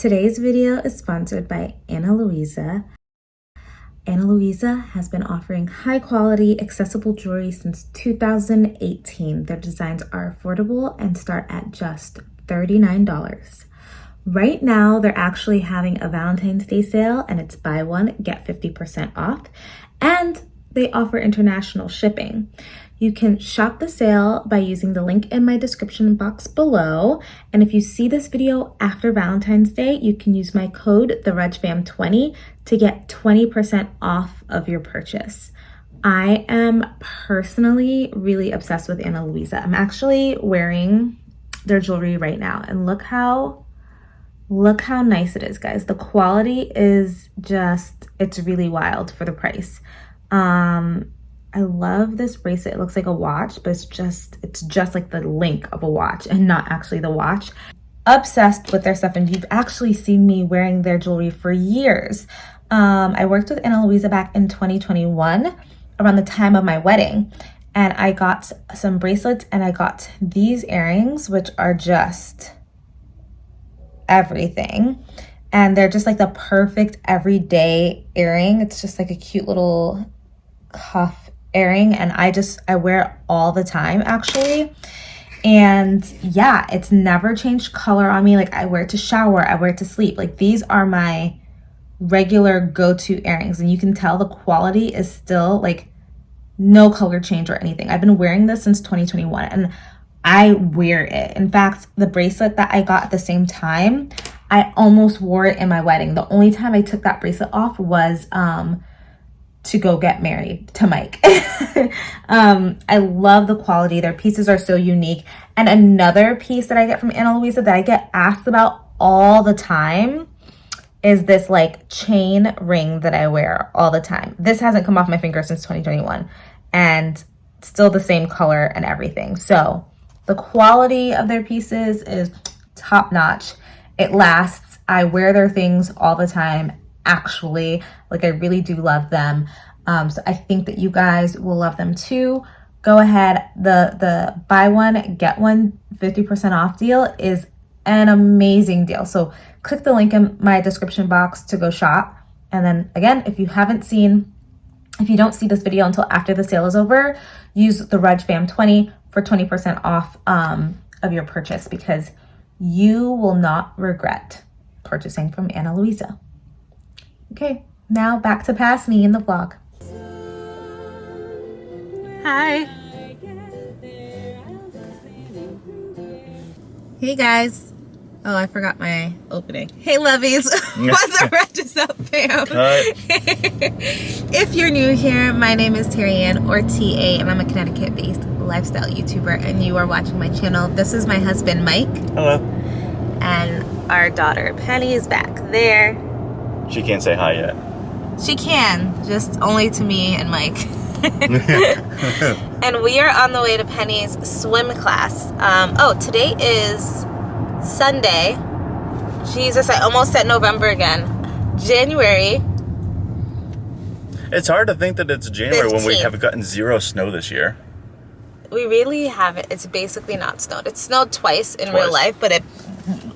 Today's video is sponsored by Ana Luisa. Ana Luisa has been offering high quality, accessible jewelry since 2018. Their designs are affordable and start at just $39. Right now, they're actually having a Valentine's Day sale and it's buy one, get 50% off. And they offer international shipping. You can shop the sale by using the link in my description box below. And if you see this video after Valentine's Day, you can use my code, TheRudgeFam20, to get 20% off of your purchase. I am personally really obsessed with Ana Luisa. I'm actually wearing their jewelry right now, and look how nice it is, guys. The quality is just, it's really wild for the price. I love this bracelet. It looks like a watch, but it's just like the link of a watch and not actually the watch. Obsessed with their stuff, and you've actually seen me wearing their jewelry for years. I worked with Ana Luisa back in 2021 around the time of my wedding, and I got some bracelets and I got these earrings, which are just everything. And they're just like the perfect everyday earring. It's just like a cute little cuff earring, and I wear it all the time actually. And yeah, it's never changed color on me. Like, I wear it to shower, I wear it to sleep. Like, these are my regular go-to earrings, and you can tell the quality is still like no color change or anything. I've been wearing this since 2021 and I wear it. In fact, the bracelet that I got at the same time, I almost wore it in my wedding. The only time I took that bracelet off was to go get married to Mike. I love the quality. Their pieces are so unique. And another piece that I get from Ana Luisa that I get asked about all the time is this like chain ring that I wear all the time. This hasn't come off my finger since 2021 and still the same color and everything. So the quality of their pieces is top notch. It lasts. I wear their things all the time. Actually, like, I really do love them. So I think that you guys will love them too. Go ahead. The buy one get one 50% off deal is an amazing deal. So click the link in my description box to go shop. And then again, if you don't see this video until after the sale is over, use the Rudge Fam 20 for 20% off of your purchase, because you will not regret purchasing from Ana Luisa. Okay, now back to past me in the vlog. Hi. Hey guys. Oh, I forgot my opening. Hey lovies. What's the Rudge Fam? If you're new here, my name is Terry Ann, or TA, and I'm a Connecticut-based lifestyle YouTuber, and you are watching my channel. This is my husband, Mike. Hello. And our daughter, Penny, is back there. She can't say hi yet. She can, just only to me and Mike. And we are on the way to Penny's swim class. Today is Sunday. Jesus, I almost said November again. January. It's hard to think that it's January 15th. when we have gotten zero snow this year. We really haven't. It's basically not snowed. It snowed twice in real life, but it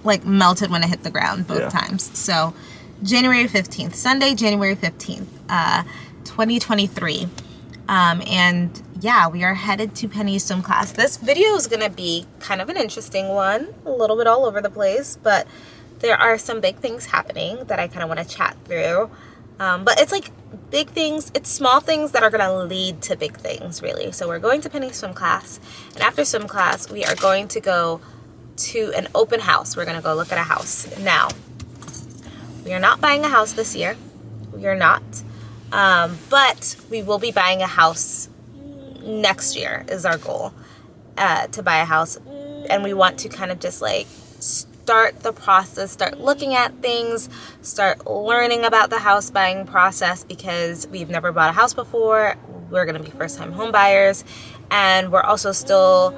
like melted when it hit the ground both times. So January 15th, Sunday, January 15th, 2023. And yeah, we are headed to Penny's swim class. This video is going to be kind of an interesting one, a little bit all over the place, but there are some big things happening that I kind of want to chat through. But it's like big things, it's small things that are going to lead to big things, really. So we're going to Penny's swim class, and after swim class, we are going to go to an open house. We're going to go look at a house. Now, we are not buying a house this year. We are not. But we will be buying a house next year is our goal, to buy a house. And we want to kind of just like start the process, start looking at things, start learning about the house buying process, because we've never bought a house before. We're going to be first time home buyers. And we're also still,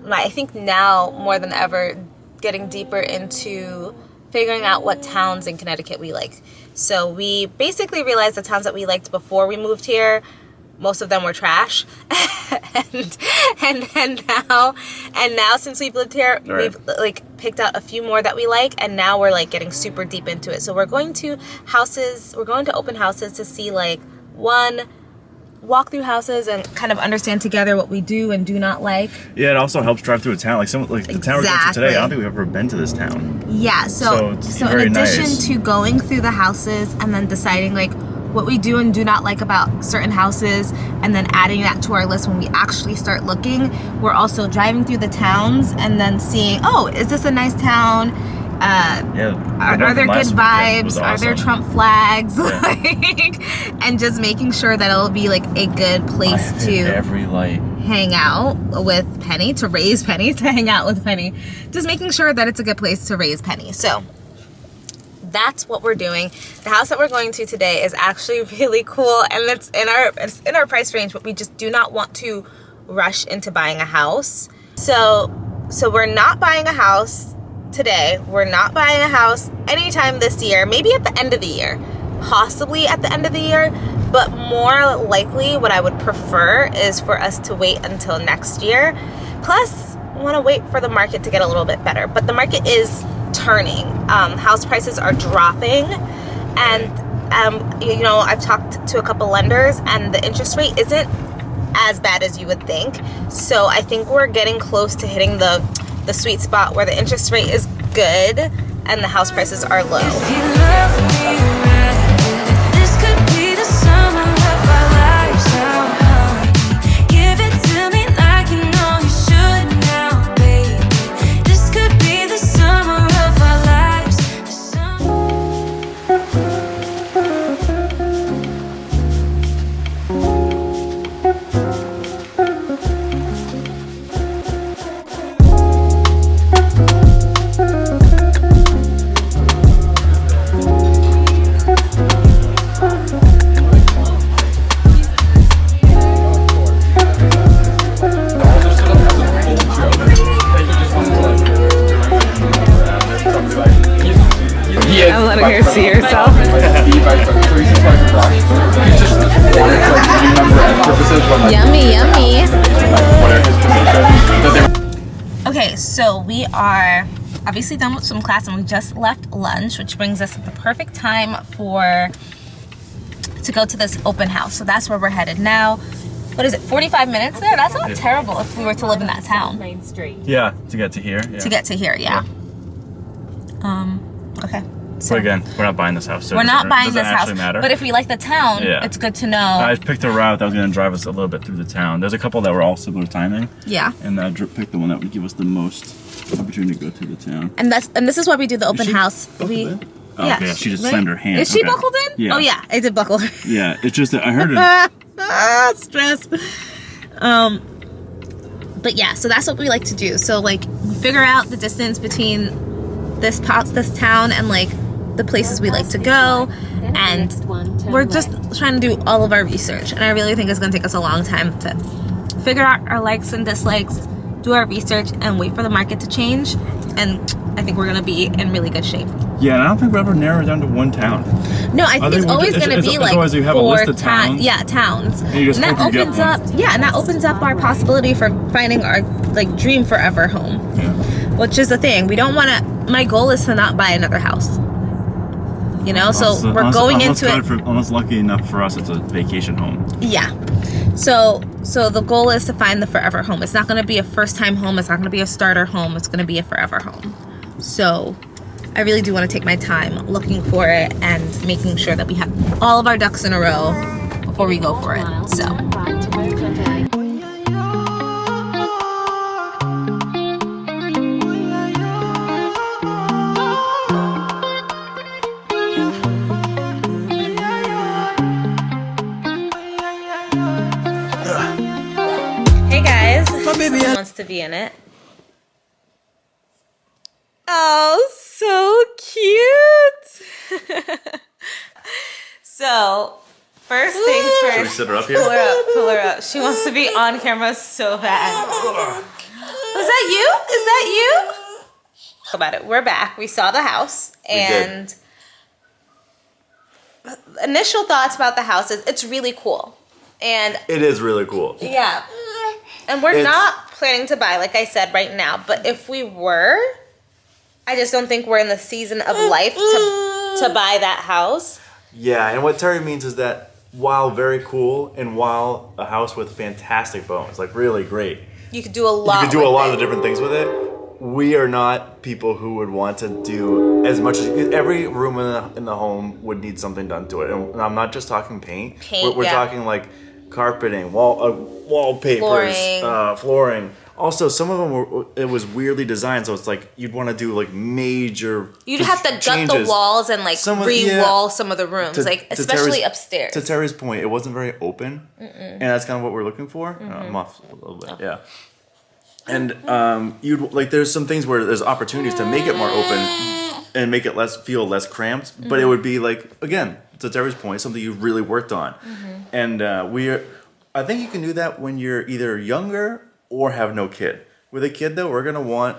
I think now more than ever, getting deeper into figuring out what towns in Connecticut we like. So we basically realized the towns that we liked before we moved here most of them were trash. and now since we've lived here, we've like picked out a few more that we like, and now we're like getting super deep into it. So we're going to open houses to see like walk through houses and kind of understand together what we do and do not like. Yeah, it also helps drive through a town. Like the town we're going to today, I don't think we've ever been to this town. Yeah, so in addition to going through the houses and then deciding like what we do and do not like about certain houses and then adding that to our list when we actually start looking, we're also driving through the towns and then seeing, oh, is this a nice town? Are there good vibes? Awesome. Are there Trump flags? Yeah. Like, and just making sure that it'll be like a good place to every light hang out with Penny, to raise Penny, to hang out with Penny. Just making sure that it's a good place to raise Penny. So that's what we're doing. The house that we're going to today is actually really cool, and it's in our price range, but we just do not want to rush into buying a house. So we're not buying a house today. We're not buying a house anytime this year, maybe at the end of the year, possibly at the end of the year, but more likely what I would prefer is for us to wait until next year. Plus, I want to wait for the market to get a little bit better, but the market is turning. House prices are dropping, and you know, I've talked to a couple lenders, and the interest rate isn't as bad as you would think. So I think we're getting close to hitting the sweet spot where the interest rate is good and the house prices are low. I'm letting her see herself. Yummy, yummy. Okay, so we are obviously done with swim class and we just left lunch, which brings us at the perfect time to go to this open house. So that's where we're headed now. What is it, 45 minutes there? That's not terrible if we were to live in that town. Main Street. Yeah, to get to here. Yeah. To get to here, yeah. Okay. So but again, we're not buying this house. So we're not buying this house. Matter. But if we like the town, it's good to know. I picked a route that was going to drive us a little bit through the town. There's a couple that were all similar timing. Yeah. And I picked the one that would give us the most opportunity to go through the town. And this is why we do the open house. Okay, she just slammed her hand. Is she buckled in? Yeah. Oh yeah, I did buckle her. Yeah, it's just that I heard it. Stress. But yeah, so that's what we like to do. So like, we figure out the distance between this town and like the places we like to go, and we're just trying to do all of our research. And I really think it's gonna take us a long time to figure out our likes and dislikes, do our research, and wait for the market to change. And I think we're gonna be in really good shape. Yeah, and I don't think we'll ever narrow it down to one town. No, I think it's always going to be like always you have a list of towns. Towns. And you just that opens up, and that opens up our possibility for finding our like dream forever home. Yeah. Which is the thing. We don't want to. My goal is to not buy another house. You know, so we're going into it. Almost lucky enough for us, it's a vacation home. Yeah. So the goal is to find the forever home. It's not going to be a first-time home. It's not going to be a starter home. It's going to be a forever home. So I really do want to take my time looking for it and making sure that we have all of our ducks in a row before we go for it. So. Hey guys, someone wants to be in it. Oh, so cute. So, first things first. Should we sit her up here? Pull her up. She wants to be on camera so bad. Was that you? Is that you? Talk about it. We're back. We saw the house, and initial thoughts about the house is it's really cool. And it is really cool. Yeah. And we're not planning to buy, like I said, right now. But if we were, I just don't think we're in the season of life to buy that house. Yeah, and what Terry means is that while very cool and while a house with fantastic bones, like really great. You could do a lot. You could do a lot of different things with it. We are not people who would want to do as much as every room in the home would need something done to it. And I'm not just talking paint. We're talking like carpeting, wallpapers, flooring. Also, some of them it was weirdly designed, so it's like you'd want to do like major. You'd have to gut the walls and like re-wall some of the rooms, like especially upstairs. To Terry's point, it wasn't very open, and that's kind of what we're looking for. I'm off a little bit, yeah. And you'd like there's some things where there's opportunities to make it more open and make it feel less cramped, but it would be like again to Terry's point, something you really worked on, and I think you can do that when you're either younger or have no kid. With a kid though, we're gonna want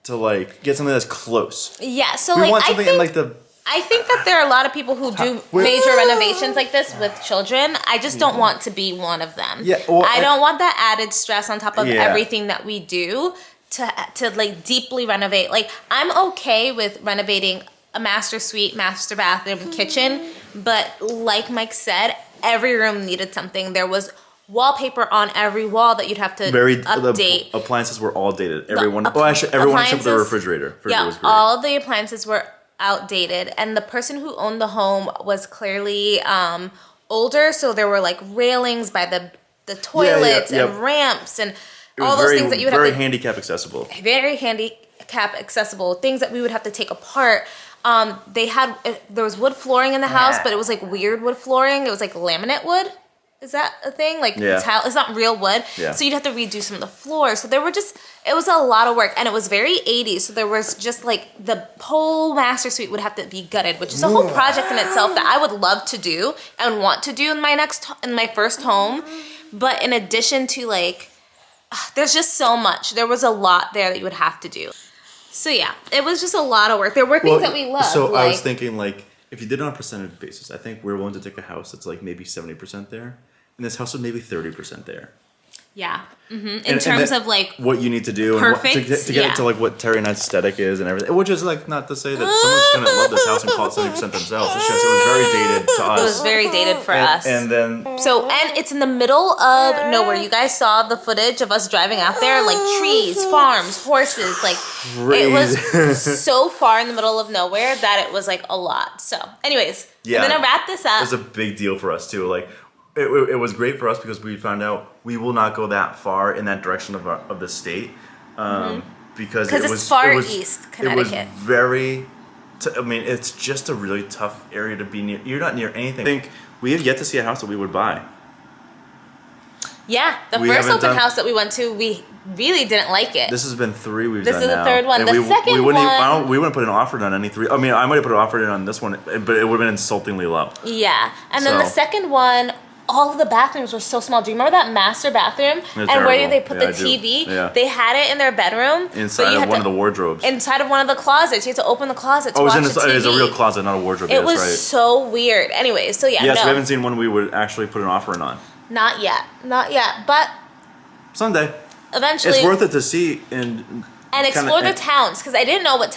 to like get something that's close. Yeah, so we want something in like the. I think that there are a lot of people who do major renovations like this with children. I just don't want to be one of them. Yeah, well, I don't want that added stress on top of everything that we do to like deeply renovate. Like I'm okay with renovating a master suite, master bathroom, kitchen, but like Mike said, every room needed something. There was wallpaper on every wall that you'd have to update. The appliances were all dated. Everyone except the refrigerator. Yeah, was great. All the appliances were outdated, and the person who owned the home was clearly older, so there were like railings by the toilets and ramps and all those things that you would have to... Very handicap accessible. Very handicap accessible. Things that we would have to take apart. There was wood flooring in the house, but it was like weird wood flooring. It was like laminate wood. Is that a thing? Like tile? It's not real wood. Yeah. So you'd have to redo some of the floors. So it was a lot of work, and it was very 80s. So there was just like the whole master suite would have to be gutted, which is a whole project in itself that I would love to do and want to do in my first home. But in addition to like, there's just so much. There was a lot there that you would have to do. So yeah, it was just a lot of work. There were things that we loved. So I was thinking like, if you did it on a percentage basis, I think we're willing to take a house that's like maybe 70% there. And this house was maybe 30% there. Yeah. Mm-hmm. In terms of like what you need to do perfect, and to get it to like what Terry and I's aesthetic is and everything. Which is like not to say that someone's gonna love this house and call it 70% themselves. It's just it was very dated to us. It was very dated for us. And then and it's in the middle of nowhere. You guys saw the footage of us driving out there, like trees, farms, horses, like it was so far in the middle of nowhere that it was like a lot. So anyways, I'm gonna wrap this up. It was a big deal for us too. Like it was great for us because we found out we will not go that far in that direction of the state because it was it's far east Connecticut. It was very. It's just a really tough area to be near. You're not near anything. I think we have yet to see a house that we would buy. Yeah, the first open house that we went to, we really didn't like it. This has been 3 we've done now. This is the third one. And the second one... we wouldn't put an offer on any 3. I mean, I might have put an offer in on this one, but it would have been insultingly low. Yeah. And then the second one, all of the bathrooms were so small. Do you remember that master bathroom? And where they put the TV? Yeah. They had it in their bedroom. Inside of one of the wardrobes. Inside of one of the closets. You had to open the closet to watch the TV. It was a real closet, not a wardrobe. It was so weird. Anyway, so yeah, Yes, we haven't seen one we would actually put an offer in on. Not yet. But... someday. Eventually. It's worth it to see and explore the towns because I didn't know what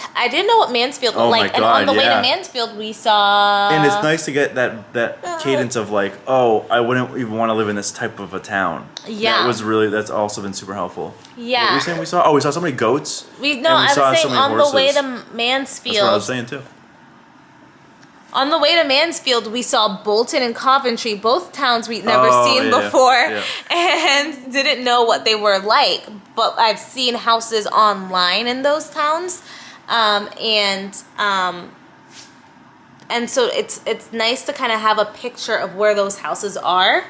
Mansfield looked like. And on the way to Mansfield, we saw. And it's nice to get that cadence of like, oh, I wouldn't even want to live in this type of a town. Yeah, that's also been super helpful. Yeah. What were you saying we saw? Oh, we saw so many goats. I was saying on the way to Mansfield. That's what I was saying too. On the way to Mansfield, we saw Bolton and Coventry, both towns we'd never seen before, and didn't know what they were like. But I've seen houses online in those towns, and so it's nice to kind of have a picture of where those houses are,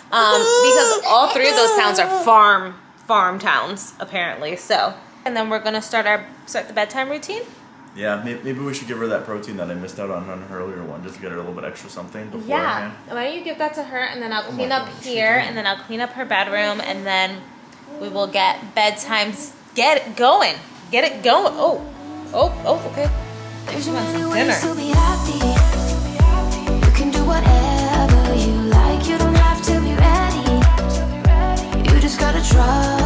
because all 3 of those towns are farm towns apparently. So, and then we're gonna start the bedtime routine. Yeah, maybe we should give her that protein that I missed out on her earlier one, just to get her a little bit extra something beforehand. Yeah, why don't you give that to her, and then I'll clean up here, and then I'll clean up her bedroom, and then we will get bedtime. Get it going. Oh, okay. She wants some dinner. You can do whatever you like. You don't have to be ready. try.